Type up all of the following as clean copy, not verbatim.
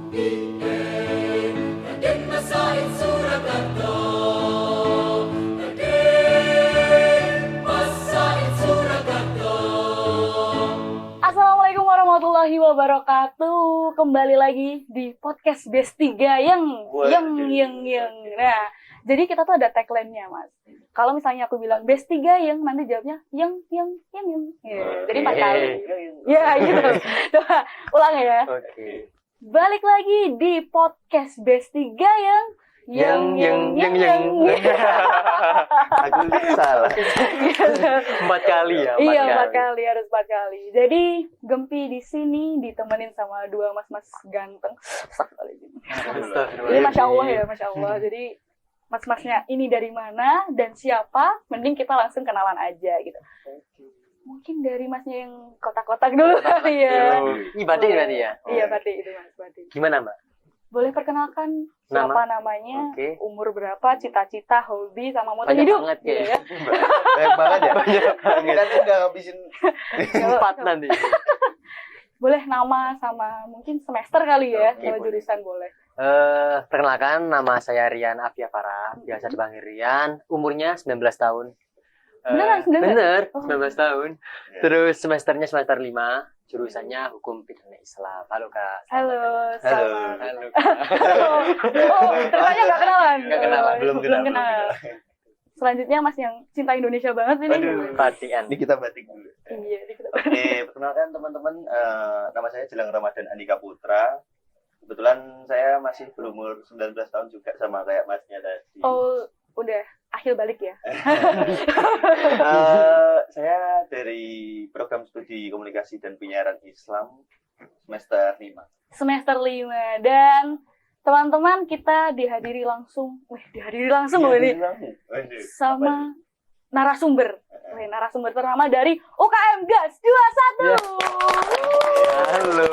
Raden Masaid Surakarta. Assalamualaikum warahmatullahi wabarakatuh. Kembali lagi di podcast Besti Gayeng. Nah, jadi kita tuh ada tagline-nya, Mas. Kalau misalnya aku bilang Besti Gayeng, nanti jawabnya yang. Jadi 4 kali. Ya, gitu. Coba ulang ya. Oke. Balik lagi di podcast Besti Gayeng. Yang. Aku salah. 4 kali ya. Iya, 4 kali, harus 4 kali. Jadi Gempi di sini ditemenin sama 2 mas-mas ganteng. Jadi Masya Allah ya, Masya Allah. Jadi mas-masnya ini dari mana dan siapa? Mending kita langsung kenalan aja gitu. Mungkin dari masnya yang kotak-kotak dulu kali ya. Ini Batik berarti ya? Iya, Batik itu, Mas, Batik. Gimana, Mbak? Boleh perkenalkan siapa namanya, Oke. umur berapa, cita-cita, hobi, sama moto Banyak hidup. banget ya. Banyak banget ya? Kan sudah ngabisin 4 nanti. Boleh nama sama mungkin semester kali ya, Oke, kalau boleh. jurusan boleh. Perkenalkan, nama saya Rian Afia Farah, biasa dipanggil Rian. Umurnya 19 tahun. Beneran, 19? Bener, Oh. 19 tahun. Ya. Terus semesternya semester 5, jurusannya Hukum Pidana Islam. Halo, Kak. Halo, selamat. Halo, Oh, ternyata nggak kenalan. Nggak kenalan. Belum kenal. Selanjutnya Mas yang cinta Indonesia banget ini. Waduh. Batikan. Ini kita batik dulu. Iya, di kita. Oke, perkenalkan teman-teman, nama saya Jelang Ramadan Andika Putra. Kebetulan saya masih berumur 19 tahun juga sama kayak masnya tadi. Oh, udah akhir balik ya. Saya dari program studi komunikasi dan penyiaran Islam semester 5. Semester 5 dan teman-teman kita dihadiri langsung loh ini sama narasumber. Narasumber ternama dari UKM Gas 21. Ya. Halo.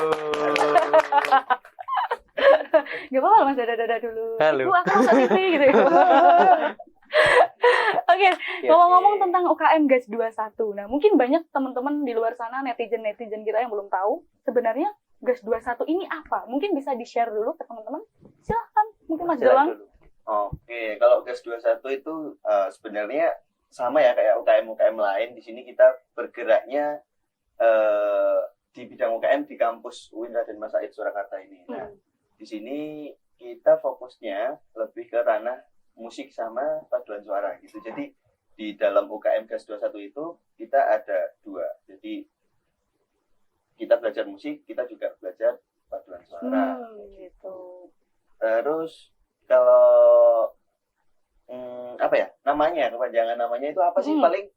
Gak apa-apa Mas, dada-dada dulu. Halo. Bu, aku mau TV gitu. Oke, ngomong-ngomong tentang UKM Gas 21. Nah, mungkin banyak teman-teman di luar sana, netizen-netizen kita yang belum tahu sebenarnya Gas 21 ini apa? Mungkin bisa di-share dulu ke teman-teman. Silahkan, mungkin Mas Dolang. Oke, kalau GAS 21 itu sebenarnya sama ya kayak UKM-UKM lain. Di sini kita bergeraknya di bidang UKM di kampus UIN Raden Masaid Surakarta ini. Nah, di sini kita fokusnya lebih ke ranah musik sama paduan suara gitu. Jadi di dalam UKM GAS 21 itu kita ada 2. Jadi kita belajar musik, kita juga belajar paduan suara. Gitu. Terus kalau apa ya namanya, kepanjangan namanya itu apa sih? Paling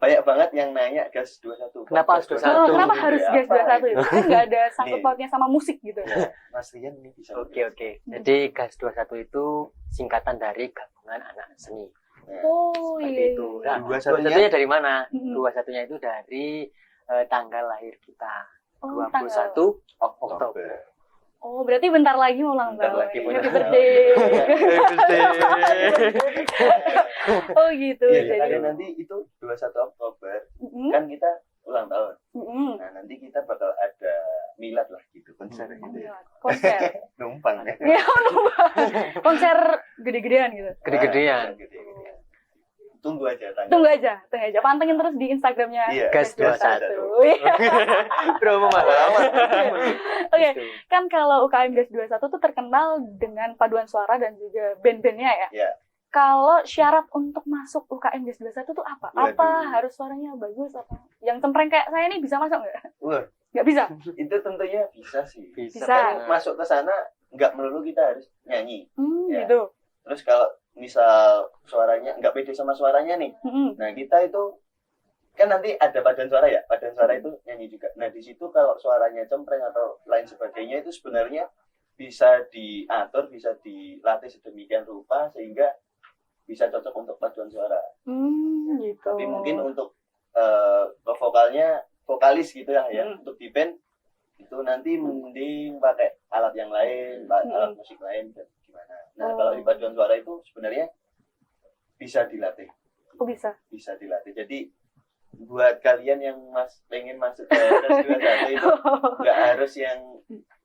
banyak banget yang nanya GAS 21. Kenapa harus 21? Kenapa harus Gas 21 itu? Kan nggak ada sangkut Nih. pautnya sama musik gitu. Ya, Mas Rian ini bisa. Oke. Jadi GAS 21 itu singkatan dari Gabungan Anak Seni. Oh Seperti iya. itu. Nah, 21-nya 21-nya dari mana? Mm-mm. 21-nya itu dari tanggal lahir kita. Oh, 21 tanggal. Oktober. Oh, berarti bentar lagi mau ulang Bentar tahun. lagi Happy mau birthday. Oh gitu. Iya, Jadi. karena nanti itu 21 Oktober Mm-mm. kan kita ulang tahun. Mm-mm. Nah, nanti kita bakal ada milad lah gitu, konser gitu ya. Konser. Numpang ya. Ya, konser gede-gedean gitu. Gede-gedean. Gede-gedean. Tunggu aja tanggal. Tunggu aja. Pantengin terus di Instagramnya. Iya, Gas 21. Iya. Promo mahal. Oke, kan kalau UKM Gas 21 tuh terkenal dengan paduan suara dan juga band-bandnya ya. Iya. Kalau syarat untuk masuk UKM Gas 21 tuh apa? Waduh. Apa harus suaranya bagus apa? Yang cempreng kayak saya ini bisa masuk nggak? Wah, Nggak bisa. itu tentunya bisa sih. Bisa. Kan masuk ke sana nggak melulu kita harus nyanyi. Ya. Gitu. Terus kalau misal suaranya nggak pede sama suaranya nih, Mm-mm. nah kita itu kan nanti ada paduan suara ya, paduan suara itu nyanyi juga. Nah di situ kalau suaranya cempreng atau lain sebagainya itu sebenarnya bisa diatur, bisa dilatih sedemikian rupa sehingga bisa cocok untuk paduan suara. Gitu. Tapi mungkin untuk ke vokalis gitu ya, untuk di band itu nanti mending pakai alat yang lain, alat musik lain dan gimana. Nah kalau di paduan suara itu sebenarnya bisa dilatih. Oh bisa. Bisa dilatih. Jadi buat kalian yang pengen masuk ke kelas 21 itu nggak harus yang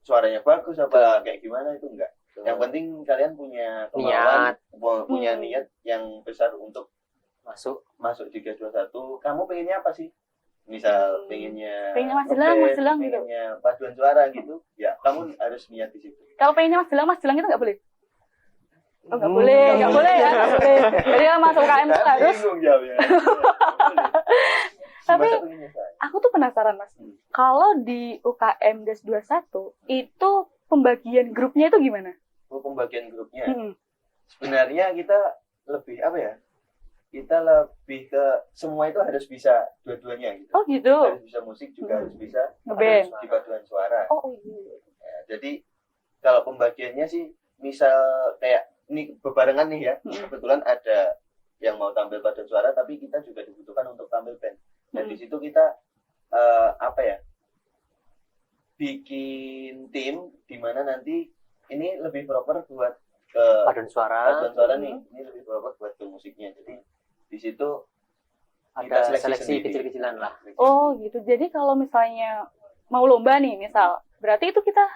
suaranya bagus apa kayak gimana itu enggak. Yang penting kalian punya kemauan, punya niat yang besar untuk masuk di GAS 21. Kamu pengennya apa sih? Misal pengennya Magelang gitu. pengennya paduan suara gitu, ya kamu harus niat di situ. Kalau pengennya Magelang itu nggak boleh. Oh, nggak boleh ya, nggak boleh. Jadi kalau masuk UKM tuh harus. Bingung jawabnya. Tapi aku tuh penasaran Mas. Kalau di UKM GAS 21 itu pembagian grupnya itu gimana? Pembagian grupnya. Sebenarnya kita lebih apa ya? Kita lebih ke semua itu harus bisa dua-duanya gitu. Oh gitu. Harus bisa musik juga harus bisa ngeband di paduan suara. Oh iya. Ya, jadi kalau pembagiannya sih misal kayak ini bebarengan nih ya. Kebetulan ada yang mau tampil paduan suara tapi kita juga dibutuhkan untuk tampil band. Dan di situ kita apa ya? Bikin tim di mana nanti ini lebih proper buat ke paduan suara nih. Ini lebih proper buat ke musiknya. Jadi di situ ada kita seleksi sendiri. kecil-kecilan lah. Oh gitu. Jadi kalau misalnya mau lomba nih misal, berarti itu kita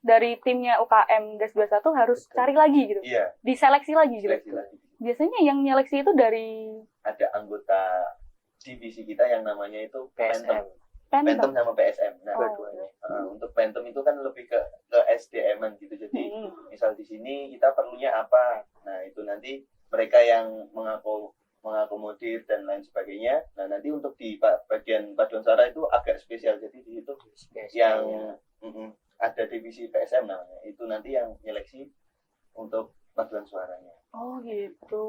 dari timnya UKM GAS 21 harus cari lagi gitu. Iya. Diseleksi lagi gitu. Seleksi lagi. Biasanya yang nyeleksi itu dari Ada anggota divisi kita yang namanya itu PSM. Phantom sama PSM. Nah, Dua-duanya. untuk Phantom itu kan lebih ke SDM-an gitu. Jadi misal di sini kita perlunya apa. Nah, itu nanti mereka yang mengakomodir dan lain sebagainya. Nah, nanti untuk di bagian paduan suara itu agak spesial. Jadi di situ yang ada divisi PSM namanya. Itu nanti yang nyeleksi untuk paduan suaranya. Oh gitu.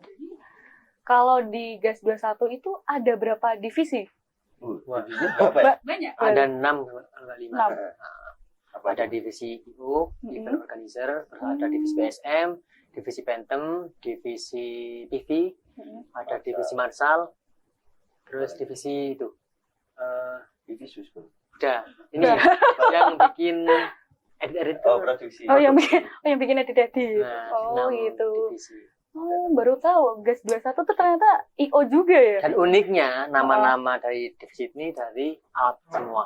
Jadi kalau di GAS 21 itu ada berapa divisi? Divisi berapa ya? Banyak. Ada 6 enggak 5. 6. Ada divisi IU, event organizer, ada divisi PSM, divisi Phantom, divisi TV, ada divisi Marsal, terus divisi itu Divisi Suspul. udah ini yang bikin edit Produksi. yang bikin edit. Nah, gitu. Divisi. Oh, baru tahu GAS 21 tuh ternyata IO juga ya. Dan uniknya nama-nama dari divisi ini dari alat semua.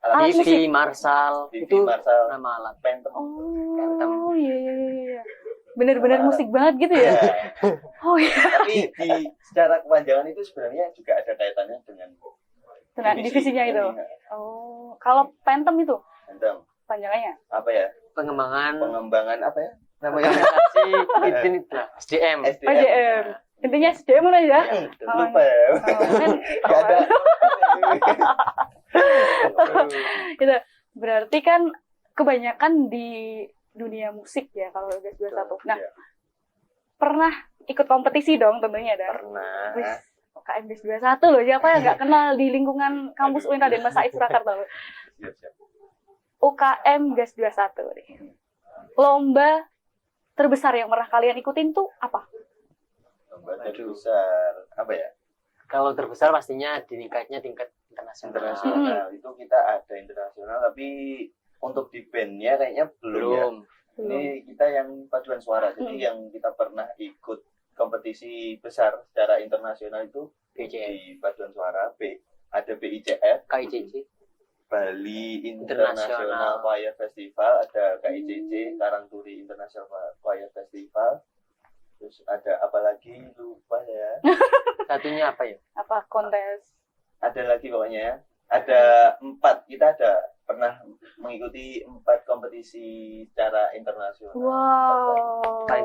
Alat TV, Marsal, TV, itu Marsal, nama alat. Phantom. Oh iya. Bener-bener musik banget gitu ya. Oh iya. Tapi secara kepanjangan itu sebenarnya juga ada kaitannya dengan divisinya itu. Oh, kalau Phantom itu Phantom. panjangannya Apa ya? Pengembangan apa ya? Namanya SDM. SDM. Intinya SDM mana ya? Lupa ya. Gak ada. Gitu. Berarti kan kebanyakan di dunia musik ya kalau GAS 21. Nah, pernah ikut kompetisi dong tentunya dan. Pernah. UKM GAS 21 loh, siapa yang nggak kenal di lingkungan kampus UIN Raden Mas Said Surakarta loh. UKM GAS 21 nih. Lomba terbesar yang pernah kalian ikutin tuh apa? Lomba terbesar apa ya? Kalau terbesar pastinya tingkat internasional. Itu kita ada internasional tapi untuk di bandnya kayaknya belum. Ya. Ini kita yang paduan suara. Jadi yang kita pernah ikut kompetisi besar secara internasional itu di paduan suara ada BICF, KICC, Bali International Choir Festival, ada KICC Karangturi International Choir Festival. Terus ada apa lagi lupa ya. Satunya apa ya? Apa kontes? Ada lagi pokoknya ya. Ada 4, kita ada pernah mengikuti 4 kompetisi secara internasional. Wow. 4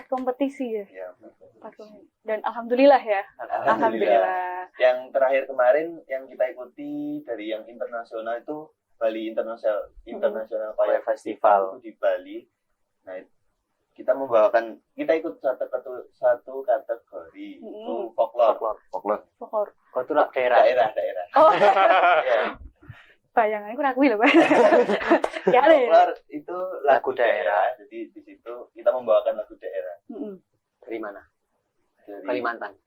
kompetisi ya? Ya. 4 kompetisi. Dan alhamdulillah ya. Alhamdulillah. Yang terakhir kemarin yang kita ikuti dari yang internasional itu Bali International Choir Festival itu di Bali. Nah, kita ikut satu kategori itu folklore. Kau itu daerah. Oh. Ya. Bayanganku rakui loh, Pak. Ya, Folklore itu lagu daerah. Jadi di situ kita membawakan lagu daerah. Dari mana? Dari Kalimantan.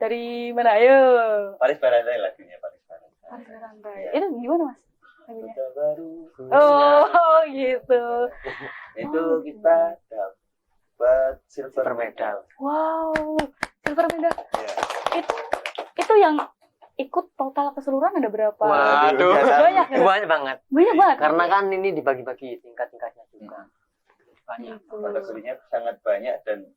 Dari mana? Ayo. Paris Barantai lagunya Paris Barantai. Paris Barantai. Itu gimana, Mas? Lagunya? Kota baru. Oh, gitu. Itu kita dapat silver medal. Wow, silver medal. Ya. Itu yang ikut total keseluruhan ada berapa? Waduh, Banyak ya? banyak banget. Banyak banget. Karena kan ini dibagi-bagi tingkat-tingkatnya juga. Banyak. Gitu. Kategorinya sangat banyak dan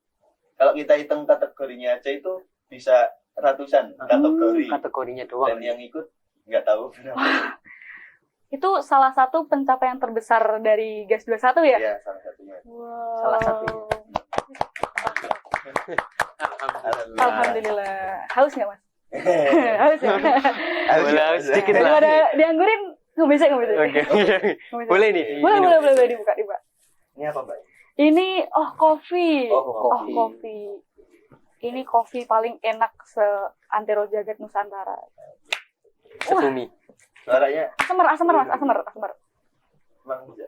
kalau kita hitung kategorinya aja itu bisa ratusan kategori. Kategorinya doang. Dan yang ikut nggak tahu berapa. Itu salah satu pencapaian terbesar dari GAS 21 ya? Ya, salah satunya. Wow. Salah satunya. Alhamdulillah. Haus nggak mas? Haus ya? Boleh sedikit lah. Daripada dianggurin, ngebesek. Oke. Boleh nih. Boleh dibuka. Ini apa, Mbak? Ini kopi. Oh, Kopi. Ini kopi paling enak se-antero jagat Nusantara. Sebumi. Suaranya Asemer mas. emang bisa.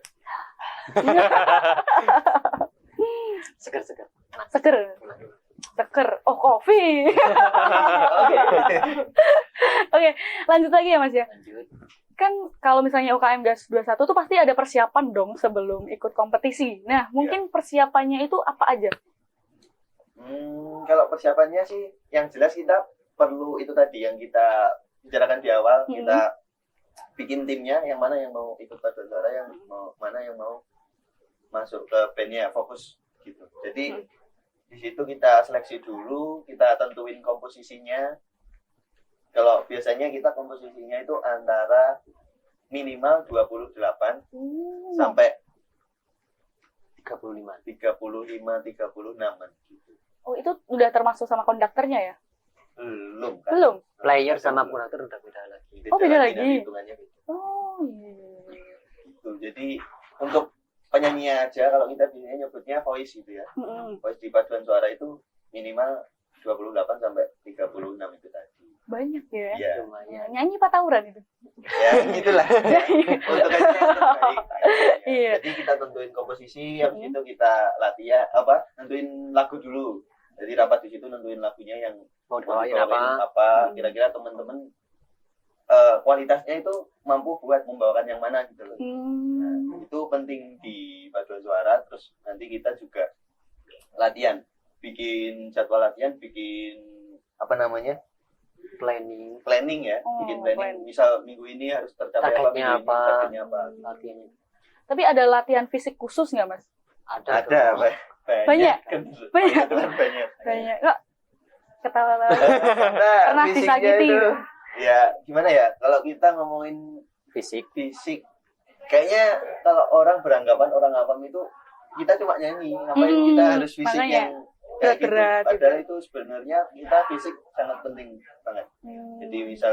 Seger. Oh, kopi. Oke, lanjut lagi ya Mas ya. Lanjut. Kan kalau misalnya UKM GAS 21 tuh pasti ada persiapan dong sebelum ikut kompetisi. Nah, mungkin persiapannya itu apa aja? Kalau persiapannya sih yang jelas kita perlu itu tadi yang kita bicarakan di awal, kita bikin timnya, yang mana yang mau ikut paduan suara, yang mana yang mau masuk ke bandnya, fokus gitu. Jadi di situ kita seleksi dulu, kita tentuin komposisinya. Kalau biasanya kita komposisinya itu antara minimal 28 sampai 35. 36-an gitu. Oh, itu udah termasuk sama konduktornya ya? Belum kan? Belum. Player sama kurator udah beda lagi. Beda lagi. dan hitungannya beda. Oh, iya. Gitu. Jadi untuk penyanyi aja kalau kita biasanya nyebutnya voice gitu ya. Voice di paduan suara itu minimal 28 sampai 36 itu tadi. Banyak ya. Iya. Lumayan. Nyanyi 4 tawuran itu. Ya, gitulah. Untuk aja yang terbaik. Iya. Jadi kita tentuin komposisi, habis itu kita latihan nentuin lagu dulu. Jadi rapat di situ nentuin lagunya yang Mau mau dibawain dibawain apa? kira-kira teman-teman kualitasnya itu mampu buat membawakan yang mana gitu loh. Nah, itu penting di paduan suara. Terus nanti kita juga latihan, bikin jadwal latihan, bikin planning ya, bikin planning. Misal minggu ini harus tercapai Targetnya apa? Targetnya apa? Latihannya. Tapi ada latihan fisik khusus nggak Mas? Ada. Banyak. Banyak. Banyak. Kok ketawa Nah, pernah fisiknya disakiti itu, gitu? ya gimana ya, kalau kita ngomongin Fisik. kayaknya kalau orang beranggapan orang awam itu kita cuma nyanyi, ngapain kita harus fisik makanya. yang kayak gitu. Berat-berat Padahal itu sebenarnya kita fisik sangat penting banget. Jadi misal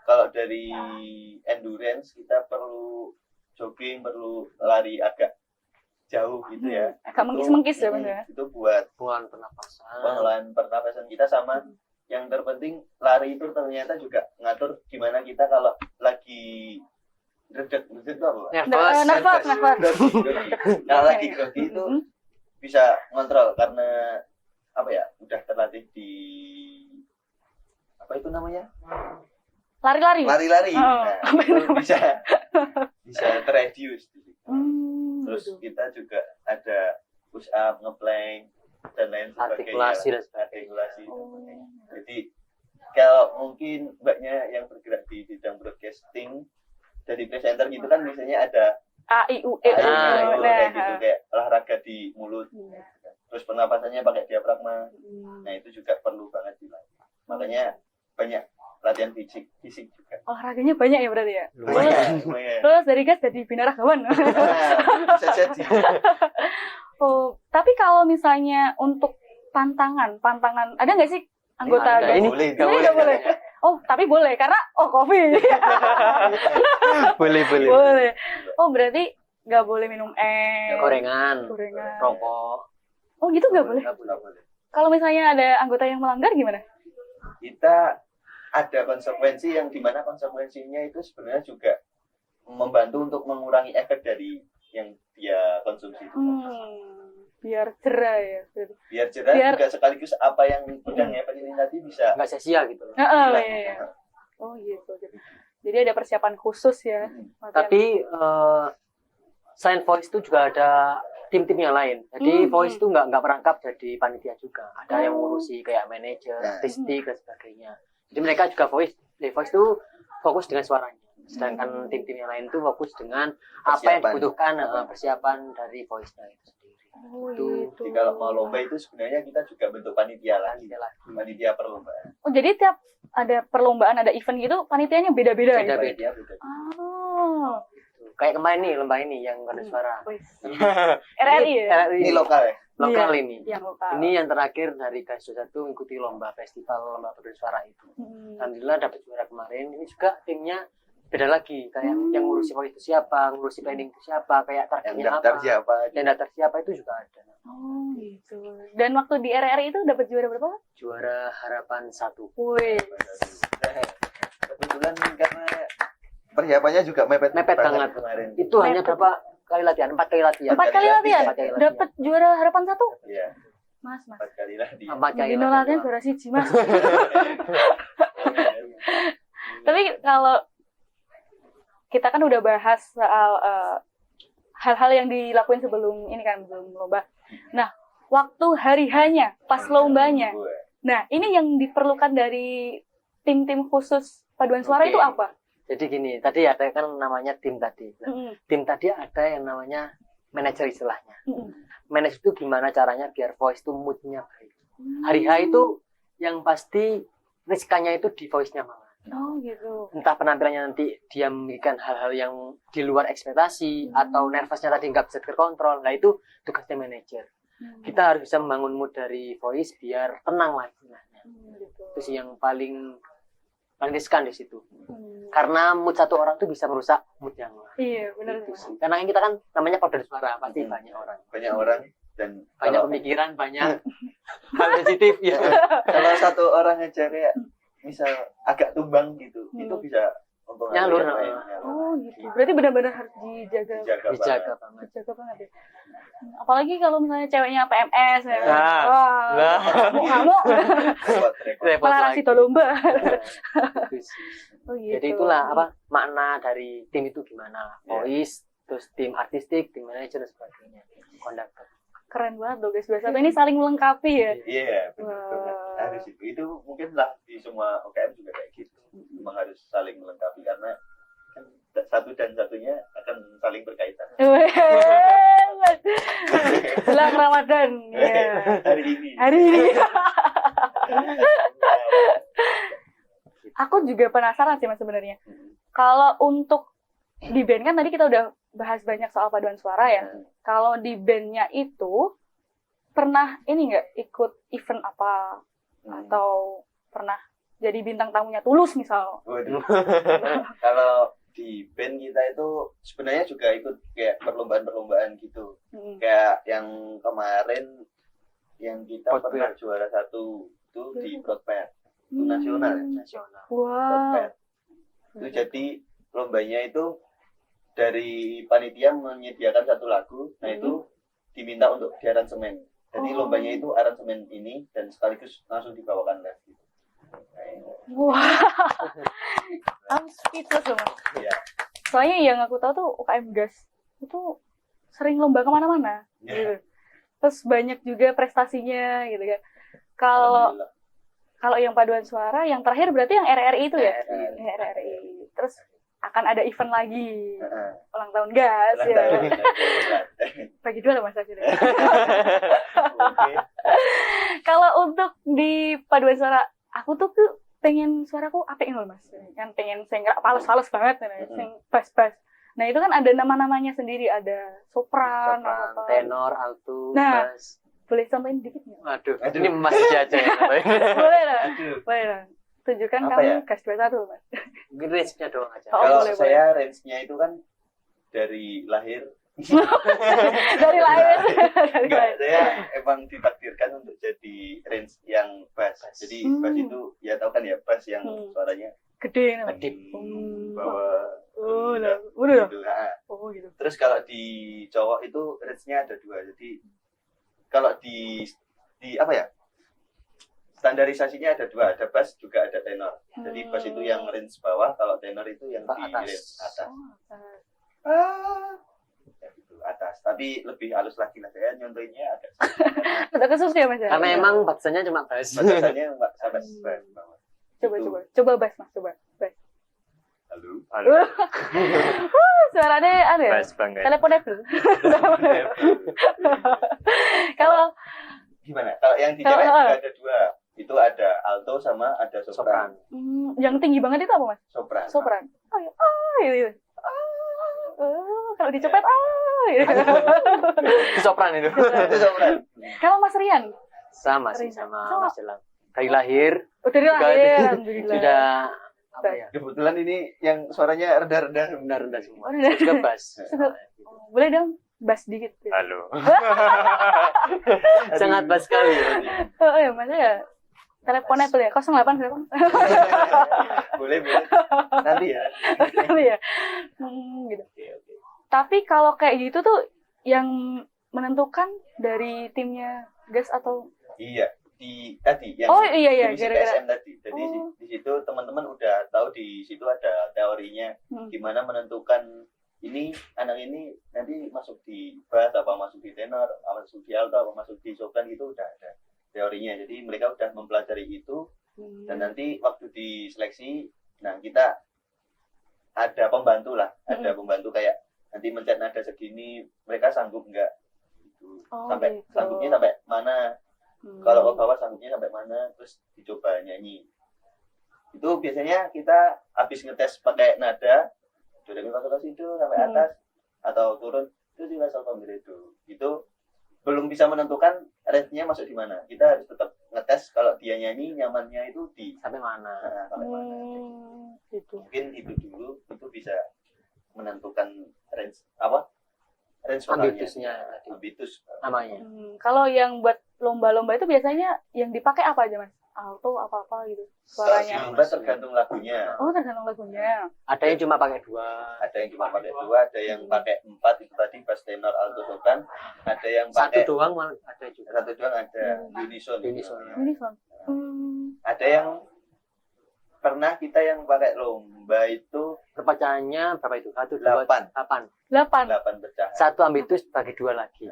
kalau dari endurance kita perlu jogging, perlu lari agak jauh gitu ya. Agak mengkis-mengkis ya Mas ya. Itu buat Pengelolaan pernapasan. pengelolaan pernafasan kita, sama yang terpenting lari itu ternyata juga ngatur gimana kita kalau lagi redek itu apa? Nervous. Kalau lagi grogi itu bisa ngontrol karena apa ya? Udah terlatih di apa itu namanya? Lari-lari. Lari-lari. Oh. Nah, itu bisa terreduce. Terus Gitu. kita juga ada push up, ngeplank dan lain sebagainya. Artikulasi dan Artikulasi. Jadi kalau mungkin mbaknya yang bergerak di bidang broadcasting jadi presenter gitu kan biasanya ada A I U E. kayak gitu, kayak olahraga di mulut. Terus pernapasannya pakai diafragma. Nah, itu juga perlu banget dilatih. Makanya banyak latihan fisik juga. Olahraganya banyak ya berarti ya. Lumayan. Terus dari GAS jadi binaragawan. Bisa jadi. Oh, tapi kalau misalnya untuk pantangan ada nggak sih anggota Ada. GAS? Ini nggak boleh. Oh, tapi boleh karena kopi. Boleh. Oh, berarti nggak boleh minum Gorengan. Rokok. Oh, gitu nggak boleh. Nggak boleh. Kalau misalnya ada anggota yang melanggar gimana? Kita ada konsekuensi yang dimana konsekuensinya itu sebenarnya juga membantu untuk mengurangi efek dari yang dia konsumsi. Biar cerah ya. Biar cerah juga sekaligus apa yang udah ngefek ini tadi bisa Nggak sia-sia gitu. Iya. Oh gitu. Jadi ada persiapan khusus ya. Tapi selain voice itu juga ada tim-tim yang lain. Jadi voice itu nggak merangkap jadi panitia juga. Ada yang ngurusi kayak manajer, artistik dan sebagainya. Jadi mereka juga voice itu fokus dengan suaranya. Sedangkan tim-tim yang lain itu fokus dengan apa yang Persiapan. dibutuhkan persiapan dari voice-nya itu sendiri. Oh, Itu. gitu. Jadi kalau mau lomba itu sebenarnya kita juga bentuk panitia lagi. Panitia perlombaan. Oh, jadi tiap ada perlombaan, ada event gitu, panitianya beda-beda ya? Beda-beda. Panitia beda. Oh. Kayak kemarin nih lomba ini yang paduan suara. Wih. RRI ya? Ini lokal ya? Lokal Iya, ini. yang lokal. Ini yang terakhir dari Gas 21 mengikuti lomba festival lomba paduan suara itu. Alhamdulillah dapat juara kemarin. Ini juga timnya beda lagi. Kayak yang ngurusi voice itu siapa, ngurusi planning itu siapa, kayak Yang targetnya daftar apa. siapa? Yang daftar siapa itu juga ada. Oh, gitu. Dan waktu di RRI itu dapat juara berapa? Juara harapan 1. Wih. Kebetulan karena persiapannya juga mepet Banget. kemarin. Itu hanya berapa kali latihan? 4 kali latihan. 4 kali latihan? 4 kali latihan. Dapat juara harapan 1? Iya, Mas. 4 kali latihan. 4 kali Dino latihan. latihan juara siji, Mas. Tapi kalau kita kan udah bahas soal hal-hal yang dilakuin sebelum ini kan, sebelum lomba. Nah, waktu hari hanya, pas lombanya. Nah, ini yang diperlukan dari tim-tim khusus paduan suara Oke. itu apa? Jadi gini, tadi ada kan namanya tim tadi. Nah, Mm-mm. tim tadi ada yang namanya manajer istilahnya. Mm-mm. Manage itu gimana caranya biar voice itu moodnya baik. Hari H itu yang pasti riskannya itu di voice-nya malah. Oh, gitu. Entah penampilannya nanti dia memikirkan hal-hal yang di luar ekspektasi atau nervousnya tadi nggak bisa terkontrol. Nah itu tugasnya manajer. Kita harus bisa membangun mood dari voice biar tenang lah istilahnya. Gitu. Itu sih yang paling riskan di situ. Hmm. Karena mood satu orang tuh bisa merusak mood yang lain. Iya, benar Itu sih. sih. Karena kan kita kan namanya paduan suara, pasti banyak orang. Banyak orang dan Banyak kalau, pemikiran, banyak hal sensitif ya. kalau satu orang aja kayak misal agak tumbang gitu, itu bisa mempengaruhi Nyalur, yang lain. Oh, gitu. Berarti benar-benar harus dijaga. Dijaga banget. Dijaga banget ya. Apalagi kalau misalnya ceweknya PMS ya. Nah, Wah, nah. ngamuk. Repot. lagi. Malah raksi lomba. Itu sih. Oh, gitu. Jadi itulah apa makna dari tim itu gimana. Voice, terus tim artistik, tim manajer dan sebagainya. Konduktor. Keren banget loh guys. Biasa ini saling melengkapi ya. Iya, benar. Wah. Harus itu. Itu mungkin lah di semua UKM juga kayak gitu. Memang harus saling melengkapi karena kan satu dan satunya akan saling berkaitan. Jelang Ramadan. Ya. Hari ini. Hari ini. Aku juga penasaran sih mas sebenarnya. Kalau untuk di band kan tadi kita udah bahas banyak soal paduan suara ya. Kalau di bandnya itu pernah ini nggak ikut event apa atau pernah jadi bintang tamunya Tulus misal? Waduh. Kalau di band kita itu sebenarnya juga ikut kayak perlombaan-perlombaan gitu. Kayak yang kemarin yang kita Broadband. pernah juara 1 itu di Broadband. Itu nasional ya. Nasional. Wow. Broadband. Itu jadi lombanya itu dari panitia menyediakan satu lagu, nah itu diminta untuk diaransemen. Jadi Oh. lombanya itu aransemen ini dan sekaligus langsung dibawakan live. Wah. I'm speechless loh mas. Iya. Soalnya yang aku tahu tuh UKM Gas itu sering lomba kemana-mana. Iya. Gitu. Terus banyak juga prestasinya gitu kan. Kalau Alhamdulillah. kalau yang paduan suara, yang terakhir berarti yang RRI itu ya? RRI. Ya, RRI. Terus akan ada event lagi. Heeh. Ulang tahun Gas Ulang ya. tahun. Bagi dua lah mas akhirnya. Oke. Kalau untuk di paduan suara, aku tuh pengen suaraku apik loh mas. Kan pengen sing fals-fals banget, sing bass-bass. Nah itu kan ada nama-namanya sendiri, ada sopran, Sopran, apa. tenor, alto, Nah. bass. Boleh contohin dikit nggak? Aduh, Aduh. ini masih aja ya. Boleh lah, Aduh. boleh lah. Tunjukkan Apa kamu ya? Gas 21 mas. Mungkin range-nya doang aja. Oh, Kalau boleh, saya range-nya itu kan dari lahir. Dari lahir. Dari Enggak, lahir. saya emang ditakdirkan untuk jadi range yang bass. Jadi bass Hmm. itu ya tahu kan ya bass yang suaranya Gede namanya. Kedip. bawah. Oh, lah. Udah lah. Gitu. Nah, Oh gitu. terus kalau di cowok itu range-nya ada 2. Jadi kalau di apa ya? Standarisasinya ada 2, ada bass juga ada tenor. Jadi bass itu yang range bawah, kalau tenor itu yang di Atas. range atas. Oh, atas. Ya gitu, atas. Tapi lebih halus lagi lah, saya nyontohinnya agak Ada khusus ya mas ya? Karena emang batasannya cuma bass. batasannya sampai bass bawah. Coba bass mas, coba bass. Halo. Suaranya ada ya? Bass banget. Teleponable. Kalau Gimana? Kalau yang di cewek juga ada dua. Itu ada alto sama ada sopran. yang tinggi banget itu apa mas? Sopran. Sopran. Gitu. Kalau dicopet gitu. Itu sopran itu. Itu sopran. Kalau Mas Rian, Sama sih Risa. sama Mas Jelang. Dari lahir dari juga lahir, alhamdulillah. sudah apa ya? Kebetulan ini yang suaranya rendah-rendah. Rendah-rendah semua. Oh, rendah. Saya juga bass. Boleh dong bass dikit. Halo. Sangat bass sekali. Oh ya, mas ya. Teleponable ya, 08 berapa? Boleh. Nanti ya. Iya. Gitu. Oke. Tapi kalau kayak gitu tuh yang menentukan dari timnya gas atau Iya, tadi yang oh iya divisi gara-gara PSM tadi. Jadi di situ teman-teman udah tahu di situ ada teorinya gimana menentukan ini anak ini nanti masuk di bass apa masuk di tenor, apa masuk di alto, apa masuk di sopran gitu udah ada teorinya. Jadi mereka udah mempelajari itu dan nanti waktu diseleksi, nah kita ada pembantu lah, ada pembantu kayak nanti mencet nada segini, mereka sanggup nggak? Gitu. Sampai gitu. sanggupnya sampai mana? Kalau ke bawah sanggupnya sampai mana, terus dicoba nyanyi. Itu biasanya kita habis ngetes pakai nada, do re mi fa sol la si do sampai atas atau turun do si la sol fa mi re do. Itu belum bisa menentukan range-nya masuk di mana. Kita harus tetap ngetes kalau dia nyanyi nyamannya itu di Sampai mana? sampai mana. Gitu. Mungkin itu dulu itu bisa menentukan range apa? Range vokalnya. Ambitusnya tadi. Ambitus. Namanya. Kalau yang buat lomba-lomba itu biasanya yang dipakai apa aja mas? Alto apa-apa gitu suaranya. Lomba tergantung lagunya. Oh tergantung lagunya. Ada yang cuma pakai 2. Ada yang cuma pakai 2, ada yang pakai 4 itu tadi bass tenor alto sopran, ada yang Satu pakai doang malah ada juga. satu doang ada unison. Unison. Unison. Ada yang pernah kita yang pakai lomba itu Perpecahannya berapa itu? 1, 2, 8. 8. 8 pecahan. Satu ambitus bagi 2 lagi.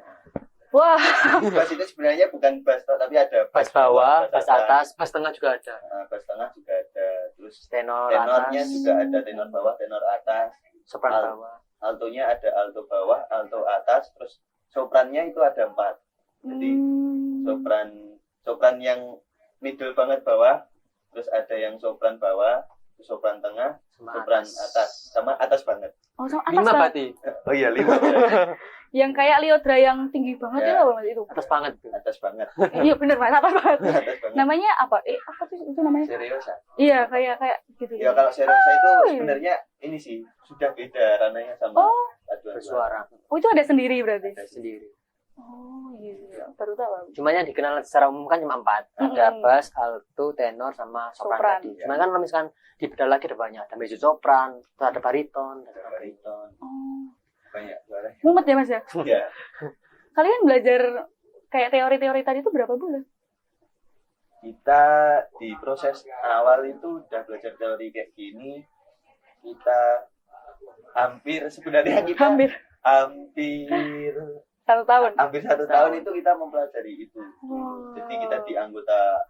Wah. Bass itu sebenarnya bukan bass tapi ada Bass bawah, bass atas, bass tengah juga ada. bass tengah juga ada, terus Tenor tenornya atas, juga ada tenor bawah, tenor atas, sopran bawah. altonya ada alto bawah, alto atas, terus soprannya itu ada 4. Jadi sopran yang middle banget bawah, terus ada yang sopran bawah, terus sopran tengah, sopran atas, sama atas banget. Oh, sama atas 5 kan? berarti. Oh iya 5. Yang kayak Liodra yang tinggi banget Ya. itu apa mas itu? Atas banget. Atas banget. Iya bener mas, atas banget. Atas banget. Namanya apa? Apa sih itu namanya? Seriosa. Iya kayak gitu. Ya kalau seriosa itu sebenarnya ini sih sudah beda rananya sama aduan Bersuara. Oh itu ada sendiri berarti? Ada sendiri. Oh iya, baru tahu. Cuma yang dikenal secara umum kan cuma 4. Ada bass, alto, tenor, sama sopran Sopran. tadi. Cuma kan kalau misalkan dibedah lagi ada banyak. Ada mezzo sopran, terus ada bariton. Ada bariton. Oh. Banyak suaranya. Mumet ya mas ya? Iya. Kalian belajar kayak teori-teori tadi itu berapa bulan? Kita di proses awal itu udah belajar teori kayak gini. Kita sebenarnya kita Hampir hampir 1 tahun. hampir 1 tahun itu kita mempelajari itu. Wow. Jadi kita di anggota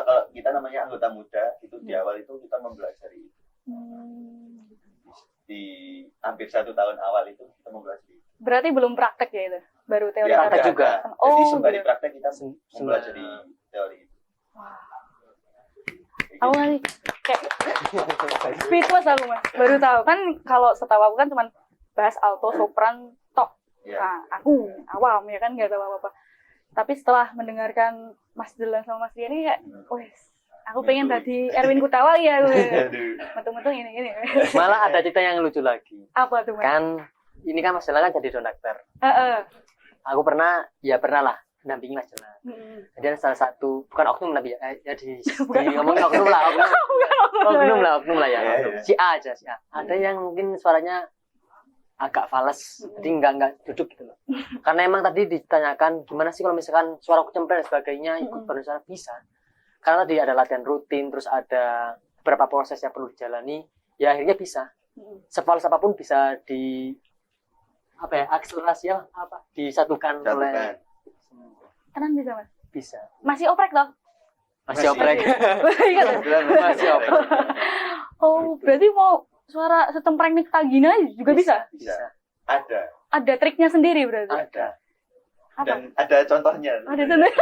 kalau kita namanya anggota muda itu di awal itu kita mempelajari itu. Di hampir 1 tahun awal itu kita mempelajari. Berarti belum praktek ya itu? Baru teori Ya, praktek ada. juga. Jadi sembari gitu. praktek kita mempelajari teori itu. Wah. Aku nanti kayak speechless aku mas. Baru tahu kan kalau setahu aku kan cuma bass, alto, sopran, tok. Ya. Nah, aku awam ya kan nggak tahu apa-apa. Tapi setelah mendengarkan Mas Jelang sama Mas Rian ini kayak, wes, aku pengen tadi Erwin Gutawa ya, metu-metu ini. Malah ada cerita yang lucu lagi. Apa tuh mas? Kan ini kan Mas Jelang kan jadi konduktor. Aku pernah lah mendampingi Mas Jelang. Jadi ada salah satu, bukan oknum tapi ya di ngomongin oknum lah ya. Ya. Si A. Ada yang mungkin suaranya agak fals, jadi enggak duduk gitu loh. Karena emang tadi ditanyakan gimana sih kalau misalkan suara cempreng dan sebagainya ikut suara bisa. Karena tadi ada latihan rutin, terus ada beberapa proses yang perlu dijalani, ya akhirnya bisa. Sefals apapun bisa akselerasi Disatukan. disatukan oleh Tenang bisa mas? bisa. Masih oprek toh? Masih oprek. Ingat ya? Masih oprek. Oh, berarti mau suara setempreng Niktagina juga bisa? Bisa. Ada. Ada triknya sendiri berarti? Ada. Apa? Dan ada contohnya. Ada contohnya?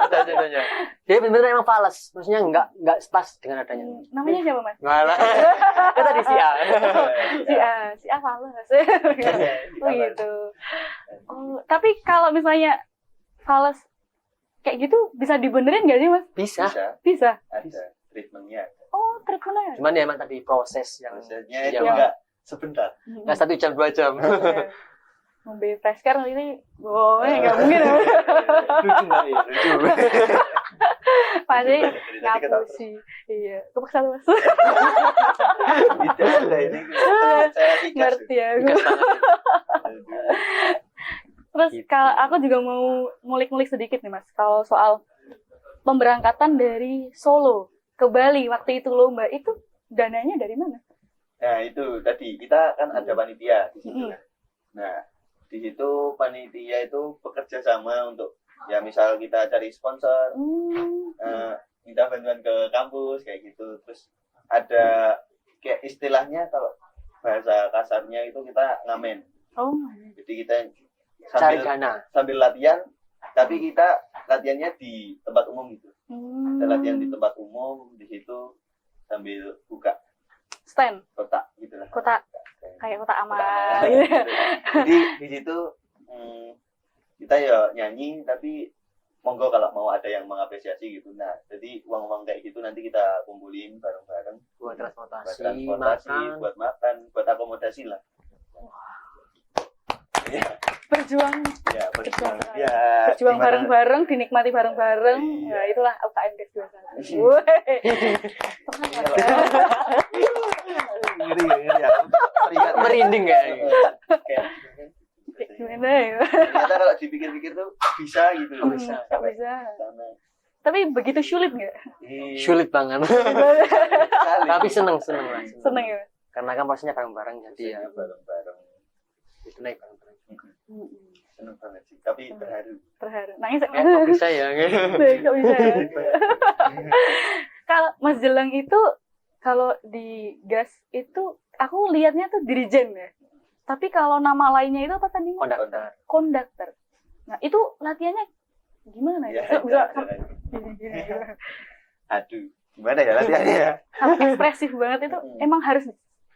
Ada contohnya. Dia benar-benar emang fales. Maksudnya enggak pas dengan adanya. Namanya siapa, Mas? Malah. Itu tadi si A. Si A fales. Oh gitu. Oh, tapi kalau misalnya fales kayak gitu bisa dibenerin nggak sih, Mas? Bisa. Bisa. Bisa. Ada treatmentnya. Oh, treatmentnya. Cuman ya emang tadi proses yang Prosesnya itu yang enggak sebentar. nggak 1 jam 2 jam. Mobil fresh car ini, nggak mungkin. Lucu nggak ya? Lucu. Pasti Nanti ketawa terus. ngapusi. Iya, kepaksa lu, Mas. Tidak ada ini. Saya ikhlas. Ngerti ya. Ikas banget. Terus Gitu. kalau aku juga mau ngulik-ngulik sedikit nih, Mas. Kalau soal pemberangkatan dari Solo ke Bali waktu itu lomba itu dananya dari mana? Nah, itu tadi kita kan ada panitia di situ. Mm. Nah, di situ panitia itu bekerja sama untuk ya misal kita cari sponsor, minta bantuan ke kampus kayak gitu. Terus ada kayak istilahnya kalau bahasa kasarnya itu kita ngamen. Oh, Jadi kita Cari sambil dana. sambil latihan, tapi kita latihannya di tempat umum gitu. Kita latihan di tempat umum di situ sambil buka stand kotak gitu lah. kotak kayak kotak amal. Nah, Gitu. Jadi di situ kita ya nyanyi tapi monggo kalau mau ada yang mengapresiasi gitu. Nah, jadi uang-uang kayak gitu nanti kita kumpulin bareng-bareng Buat buat transportasi, transportasi, makan. buat makan, buat akomodasi lah. Ya, Berjuang ya, Berjuang. ya, berjuang gimana? bareng-bareng, dinikmati bareng-bareng. Iya. Nah, itulah UKM Gas 21. Iya. Ngeri, ngeri ya. Teringat. Merinding ya. Kayak, Gimana ya? ternyata kalau dipikir-pikir tuh bisa gitu. Bisa. Nggak bisa. Sana. Tapi begitu sulit nggak? Sulit banget. Sekali. Tapi seneng lah. Seneng ya? Karena kan prosesnya bareng-bareng jadi ya Iya, bareng-bareng. itu naik bareng-bareng. Seneng banget sih, tapi terharu. Terharu. Nangis. Kok bisa ya? Nggak bisa ya. Kalau Mas Jelang itu, kalau di Gas itu, aku lihatnya tuh dirijen ya. Tapi kalau nama lainnya itu apa tadi? Mas? Konduktor. Konduktor. Nah, itu latihannya gimana ya? Ya, Bisa gini. Aduh, gimana ya latihannya ya? ekspresif banget itu emang harus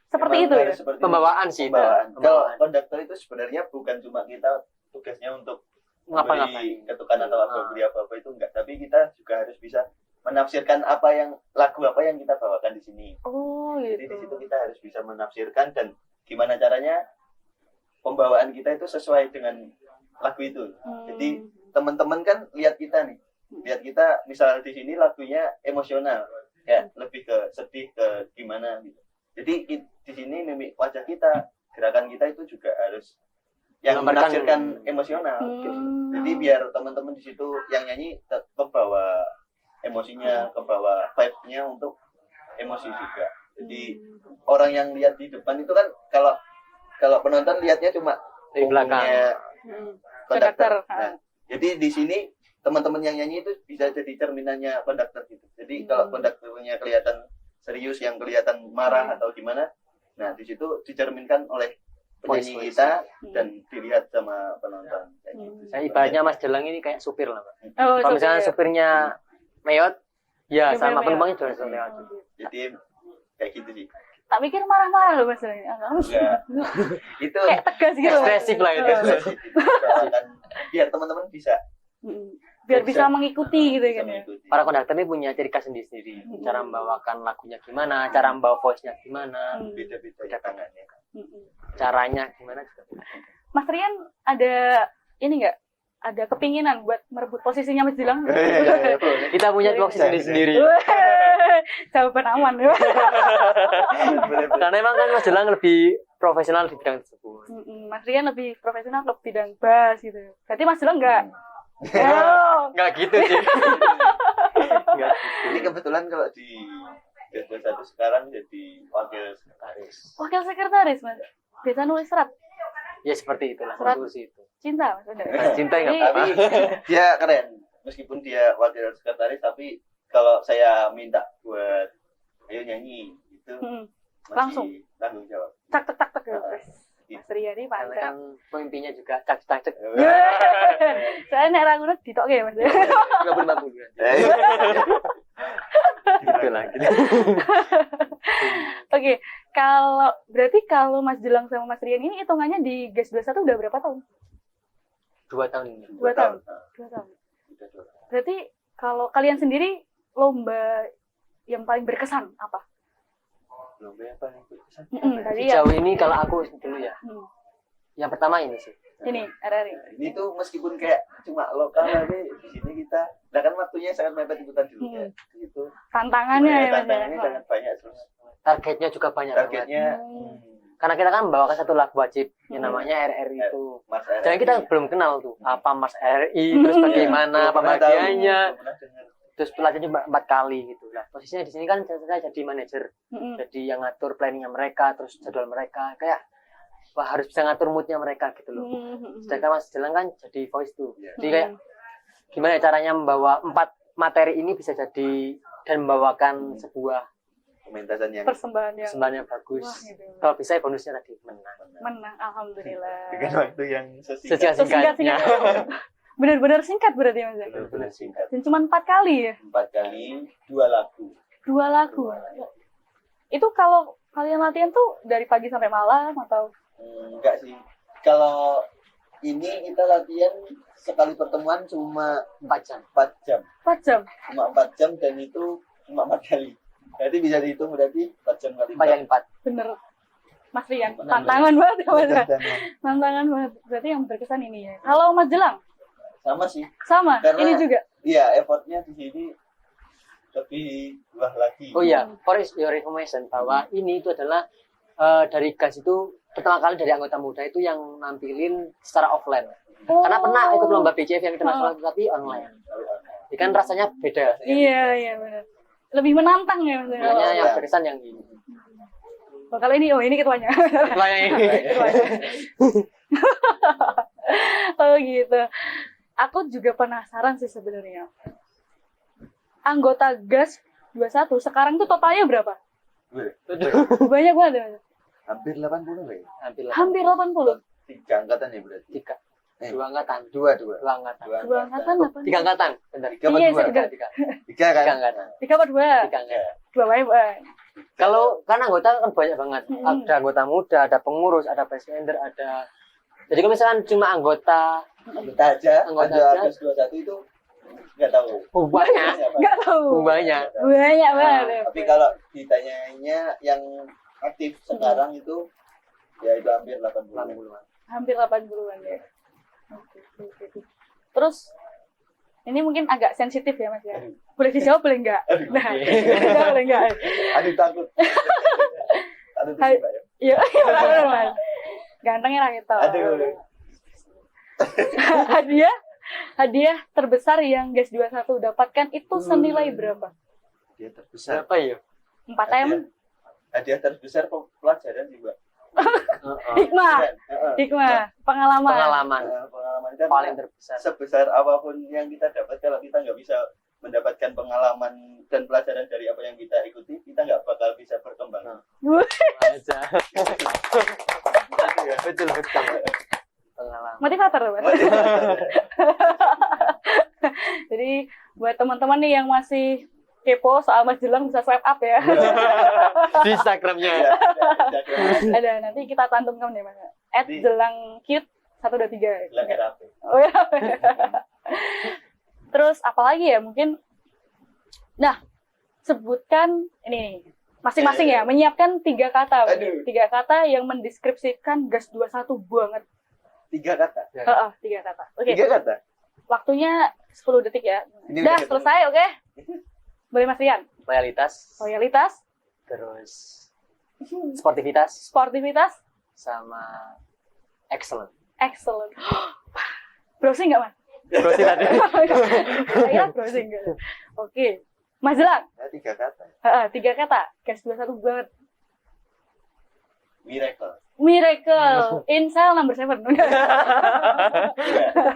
seperti Emang itu ya? harus seperti Pembawaan sih itu. Pembawaan. Kalau Pembawaan. konduktor itu sebenarnya bukan cuma kita tugasnya untuk Ngapa-ngapain. memberi ketukan atau beri apa-apa itu enggak, tapi kita juga harus bisa menafsirkan apa yang lagu apa yang kita bawakan di sini. Oh Jadi gitu. di situ kita harus bisa menafsirkan dan gimana caranya pembawaan kita itu sesuai dengan lagu itu. Jadi teman-teman kan lihat kita nih, lihat kita misal di sini lagunya emosional, kayak lebih ke sedih ke gimana gitu. Jadi di sini mimik wajah kita, gerakan kita itu juga harus yang Menggambarkan- menafsirkan emosional. Gitu. Jadi biar teman-teman di situ yang nyanyi kebawa emosinya, kebawa vibe-nya untuk emosi juga. Jadi orang yang lihat di depan itu kan kalau penonton lihatnya cuma Di belakang. punggungnya Konduktor. Nah, jadi di sini teman-teman yang nyanyi itu bisa jadi cerminannya konduktor gitu. Jadi kalau konduktornya kelihatan serius, yang kelihatan marah atau gimana, nah di situ dicerminkan oleh penyanyi Voice. kita dan dilihat sama penonton. Kayak gitu. Saya ibaratnya Mas Jelang ini kayak supir lah, Pak. Oh, Kalau misalnya supir. supirnya meyot, ya Supir sama meyot. penumpangnya juga harus meyot. Jadi kayak gitu sih. Tak pikir marah-marah loh Mas. Enggak. Itu Kayak tegas gitu. Mas. Ekspresif lah itu. ekspresi. Bawakan. Biar teman-teman bisa Biar bisa mengikuti gitu kan ya. mengikuti. Para konduktor ini punya ciri khas sendiri-sendiri. Cara membawakan lagunya gimana, cara membawa voice-nya gimana, Beda-beda tangannya. caranya gimana juga. Mas Rian ada ini nggak? Ada kepinginan buat merebut posisinya Mas Jelang? Kita punya voice sendiri-sendiri. Jawaban aman. Karena emang kan Mas Jelang lebih profesional di bidang tersebut. Mas Rian lebih profesional ke bidang bass gitu. Berarti Mas Jelang nggak? Oh. Enggak gitu sih. Enggak gitu. Ini kebetulan kalau di Gas 21 sekarang jadi wakil sekretaris. Wakil sekretaris Mas. Biasa nulis surat Ya seperti itulah Surat. solusi itu. cinta Mas. Udah. Cinta enggak Jadi, apa-apa. Tapi dia keren. Meskipun dia wakil sekretaris tapi kalau saya minta buat ayo nyanyi itu masih Langsung. tanggung jawab. Tak tak tak tak. Heeh. Mas Riyadi Karena mantap. kan pemimpinya juga cak. Saya nek ra ngono ditokke ya Mas. 50-50 kan. Gitu lah. Gitu. Oke, kalau Mas Jelang sama Mas Rian ini hitungannya di GES 21 udah berapa tahun? 2 tahun ini. 2 tahun. 2 tahun. Udah 2 tahun. Berarti kalau kalian sendiri lomba yang paling berkesan apa? Lomba yang paling berkesan. Tadi ya. Sejauh ini kalau aku dulu ya. Hmm. Yang pertama ini sih. Ini RRI. Ini tuh meskipun kayak cuma lokal tapi di sini kita, nah kan waktunya sangat mepet ikutan dulu ya. Gitu. Tantangannya ya Mas. Tantangannya Ya? sangat banyak terus. Targetnya juga banyak banget. Targetnya Karena kita kan membawakan satu lagu wajib yang namanya RRI itu. Mas Dan kita belum kenal tuh apa Mas RRI, terus bagaimana pembagiannya, terus pelatihannya cuma 4 kali gitu. Nah posisinya di sini kan saya jadi manajer, jadi yang ngatur planningnya mereka, terus jadwal mereka, kayak wah harus bisa ngatur moodnya mereka gitu loh. Sedangkan Mas Jelang kan jadi voice tuh, jadi kayak gimana caranya membawa 4 materi ini bisa jadi dan membawakan sebuah pementasan yang persembahan yang persembahan yang bagus. wah, gitu. Kalau bisa ya bonusnya tadi menang. Menang, alhamdulillah. dengan waktu yang Sesingkat-singkatnya. Benar-benar singkat berarti Mas. benar-benar singkat. Dan cuma 4 kali ya? 4 kali 2 lagu. 2 lagu. Itu kalau kalian latihan tuh dari pagi sampai malam atau? Enggak sih. Kalau ini kita latihan sekali pertemuan cuma 4 jam. 4 jam. 4 jam? Cuma 4 jam dan itu cuma 4 kali. Berarti bisa dihitung berarti 4 jam kali 4 kali 4. Bener. Mas Rian, Bener. tantangan banget ya Mas. Tantangan. Tantangan banget. Berarti yang berkesan ini ya. Kalau Mas Jelang? Sama sih. Sama? Karena- Ini juga? Iya, effortnya di sini lebih wah lagi. Oh iya, for your information bahwa ini itu adalah dari GAS itu pertama kali dari anggota muda itu yang nampilin secara offline. Oh. Karena pernah ikut lomba BCF yang internasional tapi online. Jadi kan rasanya beda. Iya, benar. Lebih menantang ya Mas. Makanya Iya. yang berkesan yang ini. Oh, kalau ini ketuanya. Ketua yang ini. Oh gitu. Aku juga penasaran sih sebenarnya. Anggota GAS 21 sekarang tuh totalnya berapa? Banyak banget ya, Mas? Hampir 80 lah ya. Hampir Hampir 80. 3 angkatan ya berarti. 3. 2 angkatan. 2. 2 angkatan. Dua angkatan apa? 3 angkatan. Benar. Tiga apa Iya, dua? tiga. 3 kan? 3 angkatan. 3 apa 2? 3 angkatan. 2 banyak. Kalau kan anggota kan banyak banget. Hmm. Ada anggota muda, ada pengurus, ada presenter, ada. Jadi kalau misalkan cuma anggota Anggota aja. Anggota ada aja. Gas 21 itu enggak tahu. banyak, Enggak tahu. banyak. Banyak banget. ya. Tapi kalau ditanyanya yang aktif sekarang itu ya itu hampir 80. 80-an. Hampir 80-an ya. Oke. Terus ini mungkin agak sensitif ya Mas ya. Boleh dijawab boleh enggak? Nah, boleh enggak? Aduh takut. Aduh Hai. Mbak, ya. Iya, benar Mas. Gantengnya ra gitu. Aduh. hadiah terbesar yang GAS 21 dapatkan itu senilai berapa? Dia terbesar. Berapa ya? 4M? Hadiah terbesar pelajaran sih, Mbak. Hikmah, Heeh. hikmah, pengalaman. Pengalaman Pengalaman kan paling terbesar. sebesar apapun yang kita dapat, kalau kita nggak bisa mendapatkan pengalaman dan pelajaran dari apa yang kita ikuti, kita nggak bakal bisa berkembang. Aja. Betul. Pengalaman. Motivator, Mas. Jadi buat teman-teman nih yang masih kepo soal Mas Jelang bisa swipe up ya. Di Instagramnya. Ya, ada Ada nanti kita cantumkan deh Mas. @jelangcute 123. bilang RAP. Oh ya. Terus apalagi ya mungkin. Nah, sebutkan ini masing-masing ya, menyiapkan 3 kata. Aduh. 3 kata yang mendeskripsikan GAS 21 banget. 3 kata. Heeh, 3 kata. Oke. 3 kata. Waktunya 10 detik ya. Ini Udah udah selesai, oke? Boleh Mas Rian. Loyalitas, Loyalitas, terus sportivitas, sportivitas, sama excellent. excellent. Browsing nggak Mas? Browsing tadi. Saya browsing nggak. Oke. Mas Jelang. Ya, 3 kata. Heeh, 3 kata. GAS 21 banget. Miracle. Miracle. In cell number 7.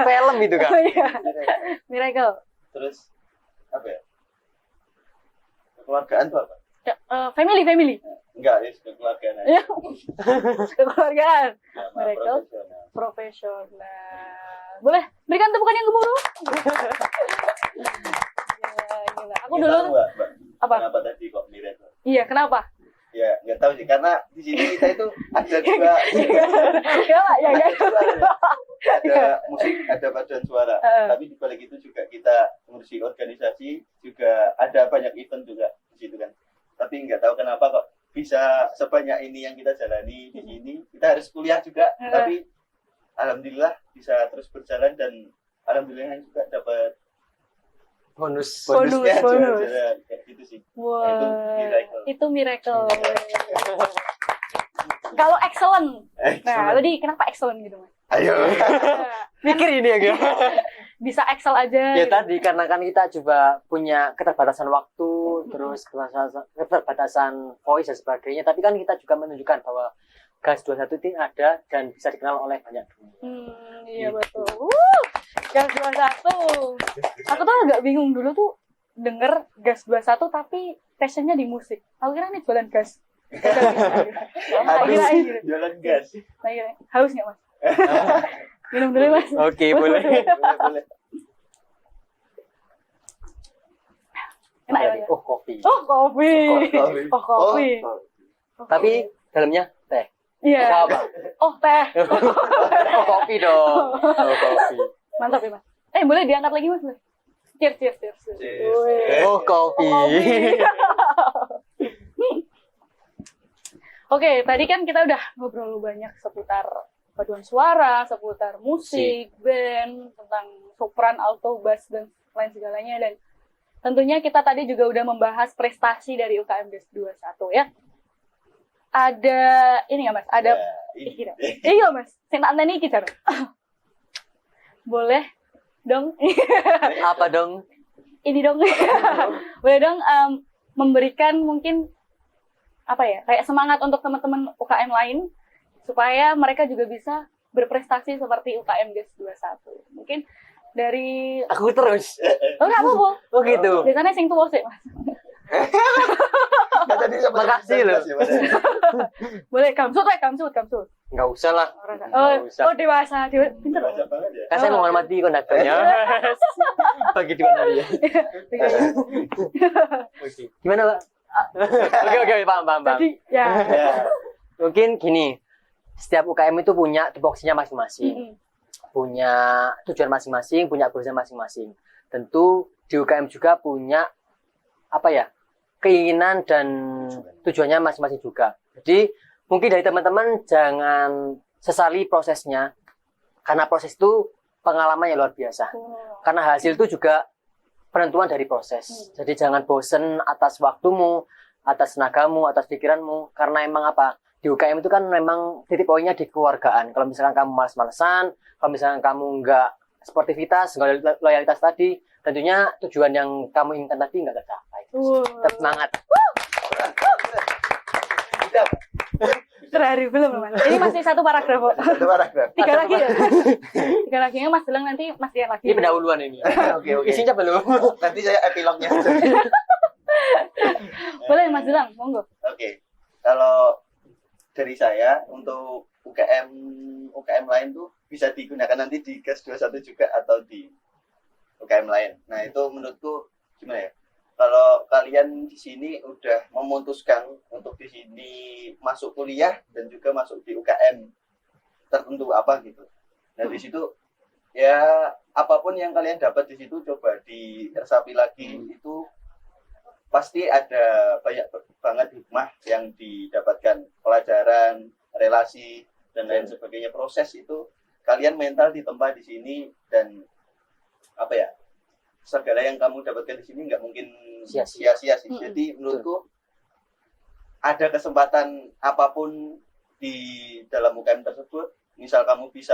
Film itu kan. Oh iya. Miracle. Miracle. Terus apa ya? kekeluargaan tuh apa? Ya, family. Enggak, ya kekeluargaan aja. Ya. Kekeluargaan. Sama Mereka profesional. profesional. Boleh berikan tepukan yang gemuruh. Gila. Aku Nggak dulu tahu, Mbak. apa? Kenapa tadi kok miracle? Iya, kenapa? Ya, nggak tahu sih, karena di sini kita itu ada juga Ya enggak. ada musik, ada paduan suara. Tapi di balik itu juga kita ngurusi organisasi, juga ada banyak event juga di situ kan. Tapi nggak tahu kenapa kok bisa sebanyak ini yang kita jalani di sini. Kita harus kuliah juga, tapi alhamdulillah bisa terus berjalan dan alhamdulillah juga dapat bonusnya Bonus. jalan kayak gitu sih. Wah, Itu miracle. itu miracle. Kalau excellent. Nah, tadi kenapa excellent gitu, Mas? Ayo. Mikir ini ya, Gil. Bisa excel aja. Ya gitu. tadi karena kan kita juga punya keterbatasan waktu, terus keterbatasan voice dan sebagainya. Tapi kan kita juga menunjukkan bahwa Gas 21 ini ada dan bisa dikenal oleh banyak dunia. Iya betul. Gas 21. Aku tuh agak bingung dulu tuh denger Gas 21 tapi passionnya di musik. Aku kira ini jualan gas. Aduh, jualan gas. Haus nggak, Mas? Minum dulu, Mas. Oke, boleh. Boleh. Enak ya? Oh, kopi. Oh, kopi. Oh, kopi. Tapi dalamnya teh. Iya. Apa? Oh, teh. Oh, kopi dong. Oh, kopi. Mantap ya, Mas. Boleh diangkat lagi, Mas? Cheers. Cheers. Wih. Oh, kopi. Oke, tadi kan kita udah ngobrol banyak seputar paduan suara, seputar musik, band, tentang sopran, alto, bass, dan lain segalanya. Dan tentunya kita tadi juga udah membahas prestasi dari UKM Gas 21 ya. Ada ini nggak, Mas? Ada iya, Mas. Sing tak anteni iki jar. Boleh dong. Apa dong? Ini dong. Boleh dong memberikan mungkin apa ya, kayak semangat untuk teman-teman UKM lain supaya mereka juga bisa berprestasi seperti UKM Gas 21. Mungkin dari Aku terus. oh nggak apa-apa. Oh gitu. Biasanya sing tuwa sih, Mas. Makasih loh. Boleh kamsut. Enggak usah lah. Oh, usah. dewasa. Pinter loh. Baca banget ya. Kan saya menghormati konduktornya. Bagi dua dia. Gimana, Pak? Oke, paham. Jadi ya. Ya. Mungkin gini, setiap UKM itu punya tupoksinya masing-masing. Punya tujuan masing-masing, punya goalsnya masing-masing. Tentu di UKM juga punya apa ya, keinginan dan tujuannya masing-masing juga. Jadi mungkin dari teman-teman jangan sesali prosesnya, karena proses itu pengalaman yang luar biasa. Karena hasil itu juga penentuan dari proses. Jadi jangan bosen atas waktumu, atas tenagamu, atas pikiranmu, karena emang apa, di UKM itu kan memang titik poinnya di keluargaan. Kalau misalkan kamu malas-malesan, kalau misalkan kamu nggak sportivitas, nggak loyalitas tadi, tentunya tujuan yang kamu inginkan tadi nggak tercapai. Tetap semangat. Terakhir belum, Mas. Ini masih satu paragraf kok. Satu paragraf. Tiga lagi ya? Tiga laginya Mas bilang nanti Mas lihat lagi. Ini pendahuluan ini. Oke. Isinya belum. Nanti saya epilognya. Boleh Mas bilang, monggo. Oke. Kalau dari saya untuk UKM lain tuh bisa digunakan nanti di Gas 21 juga atau di UKM lain. Nah, itu menurutku gimana ya? Kalau kalian di sini udah memutuskan untuk di sini masuk kuliah dan juga masuk di UKM tertentu apa gitu. Nah, di situ ya apapun yang kalian dapat di situ coba diresapi lagi. Itu pasti ada banyak banget hikmah yang didapatkan, pelajaran, relasi dan lain sebagainya. Proses itu kalian mental ditempa di sini dan apa ya? Segala yang kamu dapatkan di sini nggak mungkin sia-sia sih. Jadi menurutku ada kesempatan apapun di dalam UKM tersebut, misal kamu bisa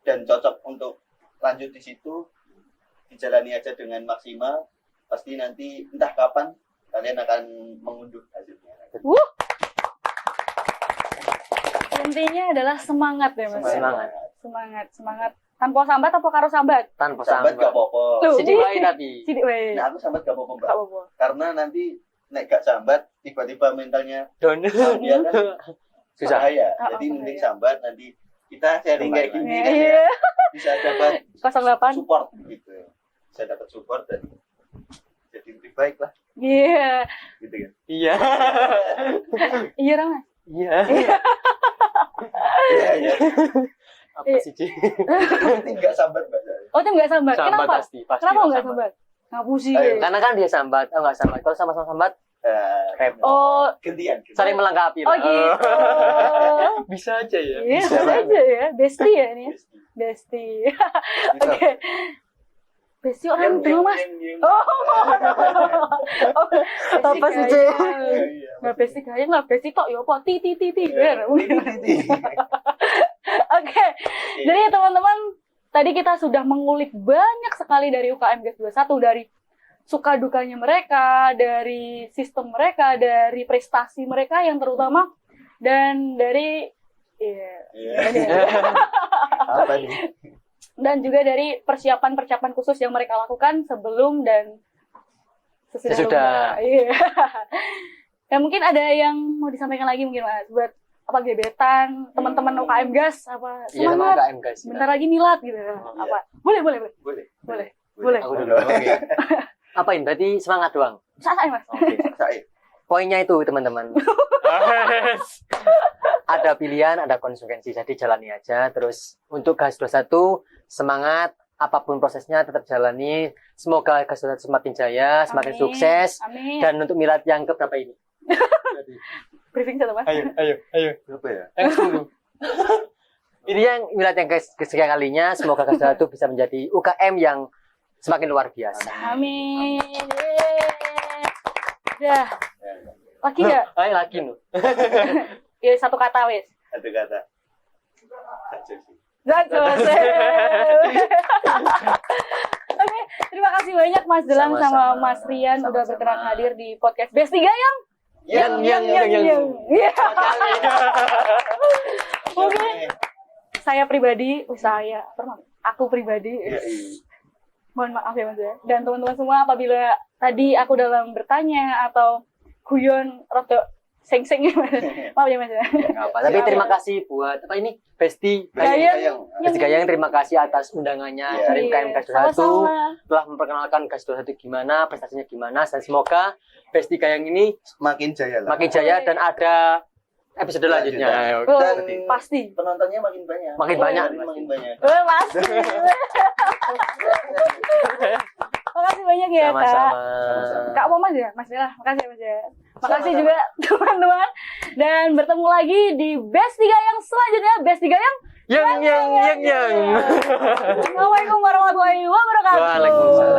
dan cocok untuk lanjut di situ, dijalani aja dengan maksimal, pasti nanti entah kapan kalian akan mengunduh hasilnya. Intinya adalah semangat ya Mas. Semangat. Semangat Tanpa sambat apa karo sambat? Tanpa Sambat gak sambat. apa-apa. Loh, Sidik ini- wae tapi. Sidik wae. Nah, aku sambat gak apa-apa, Mbak. Gak apa-apa. Karena nanti nek gak sambat tiba-tiba mentalnya Don. dia kan Susah. bahaya. Oh, Jadi bahaya. mending sambat, nanti kita sharing kayak gini kan ya, Iya. bisa dapat 08. support gitu. Bisa dapat support dan jadi lebih baik lah Iya. gitu kan. Iya. Iya, Rama. Iya. Iya, iya. Apa sih, Ci? Enggak sambat, Mbak. Oh, tim nggak sambat. Sambat Kenapa? pasti Kenapa harus nggak sambat. sambat? Ngapusi. Ayo. Karena kan dia sambat, enggak sambat. Kalau sama-sama sambat, repot. Oh, Gantian. Saling melengkapi. oh lah. gitu. Bisa aja ya. Iya, Bisa bisa aja ya. Bestie ya ini. Bestie. Oke. Bestie orang dulu, Mas. Oh. Oh, Apa sih, Bestie Ci? gaya. Nggak bestie gaya, nggak bestie tok ya apa? Ti. Biar. Oke. Jadi teman-teman, tadi kita sudah mengulik banyak sekali dari UKM GES 21, dari suka dukanya mereka, dari sistem mereka, dari prestasi mereka yang terutama, dan dari Apa nih? dan juga dari persiapan khusus yang mereka lakukan sebelum dan sesudah. Sesudah. Iya. Ya mungkin ada yang mau disampaikan lagi mungkin Mas buat apa gebetan teman-teman UKM GAS apa Iya, sama semangat UKM guys. bentar lagi milad gitu iya. apa boleh Boleh. Aku dulu. Oke. Apain? Berarti semangat doang. saya Mas Oke. Saya. Poinnya itu teman-teman. Ada pilihan, ada konsekuensi. Jadi jalani aja. Terus untuk GAS 21 semangat, apapun prosesnya tetap jalani. Semoga GAS 21 semakin jaya, semakin Amin. sukses. Amin. Dan untuk milad yang keberapa ini? Briefing satu Mas Ayo. Apa ya? Ini yang milad yang kesekian kalinya. Semoga GAS 21 bisa menjadi UKM yang semakin luar biasa. Amin. Yeay. Dah lagi nggak Ayo lagi loh. ya satu kata wes Satu kata. Saja sih. Oke, terima kasih banyak Mas Delang sama Sama-sama. Mas Rian udah Sama-sama. berkenan hadir di podcast Best 3 yang Yang. Iya. Oke, saya pribadi, aku pribadi, Iya, iya. mohon maaf ya Mas ya. Dan teman-teman semua apabila tadi aku dalam bertanya atau guyon rada seng-seng maaf ya Mas ya. Apa? Tapi terima kasih buat apa ini Besti Gayang. Besti Gayang, terima kasih atas undangannya Iya. dari UKM GAS 21 Sama-sama. telah memperkenalkan GAS 21 gimana, prestasinya gimana, dan semoga Besti Gayang ini Makin jaya lah. makin jaya dan ada episode selanjutnya. Lanjutnya. Oh, Dan pasti. penontonnya makin banyak. Makin banyak. Makin banyak. Pasti. Makasih banyak ya Kak. Sama-sama. Kak mau Mas ya? Mas Dela, makasih ya Mas ya. Makasih juga teman-teman. Dan bertemu lagi di Best 3 yang selanjutnya. Best 3 yang Yang. Assalamualaikum warahmatullahi wabarakatuh. Waalaikumsalam.